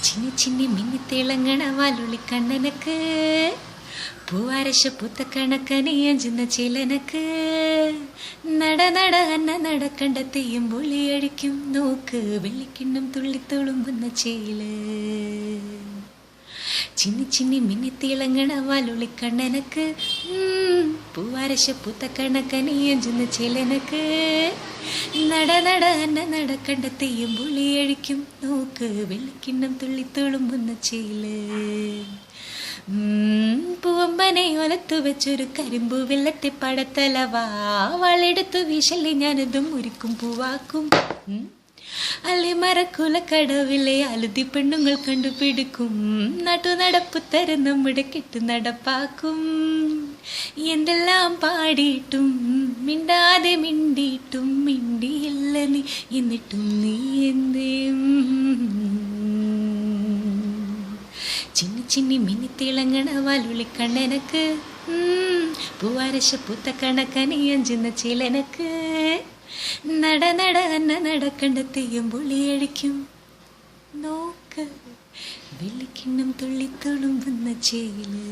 ചിന്നി ചിന്നി മിന്നി തിളങ്ങണ വാലുള്ളി കണ്ണനക്ക് പൂവാരശ പൂത്ത കണക്കനെ അഞ്ചുന്ന ചിലനക്ക് നട നട അന്ന നടക്കണ്ട തെയ്യം പൊളിയടിക്കും നോക്ക് വെള്ളിക്കിണ്ണം തുള്ളിത്തുളുമ്പുന്ന ചേല് ചിന്നി ചിന്നി മിന്നി തിളങ്ങണ വാലുള്ളി കണ്ണനക്ക് പൂവാരശ പൂത്ത കണക്കനെ അഞ്ചുന്ന ചിലനക്ക് നട നട അന്ന നടക്കണ്ട തെയ്യം പൊളിയടിക്കും നോക്ക് വെള്ളിക്കിണ്ണം തുള്ളിത്തുളുമ്പുന്ന ചേല് പൂവമ്പനെ ഒലത്തു വെച്ചൊരു കരിമ്പു വെള്ളത്തെ പടത്തലവാ വളെടുത്തു വീശല്ലേ ഞാനതും മുരിക്കും പൂവാക്കും അല്ലെ മരക്കുലക്കടവിലെ അലുതി പെണ്ണുങ്ങൾ കണ്ടുപിടിക്കും നാട്ടു നടപ്പു തരം നമ്മുടെ കെട്ടു നടപ്പാക്കും എന്തെല്ലാം പാടിയിട്ടും മിണ്ടാതെ മിണ്ടിയിട്ടും മിണ്ടിയില്ല നീ എന്നിട്ടും നീ എന്തേ ചിന്നി ചിന്നി മിന്നി തിളങ്ങണ വാലുള്ളി കണ്ണനക്ക് പൂവാരശ പൂത്ത കണക്കനെ അഞ്ചുന്ന ചിലനക്ക് നട നട അന്ന നടക്കണ്ട തെയ്യം പൊളിയടിക്കും നോക്ക് വെള്ളിക്കിണ്ണം തുള്ളിത്തുളുമ്പുന്ന ചേല്.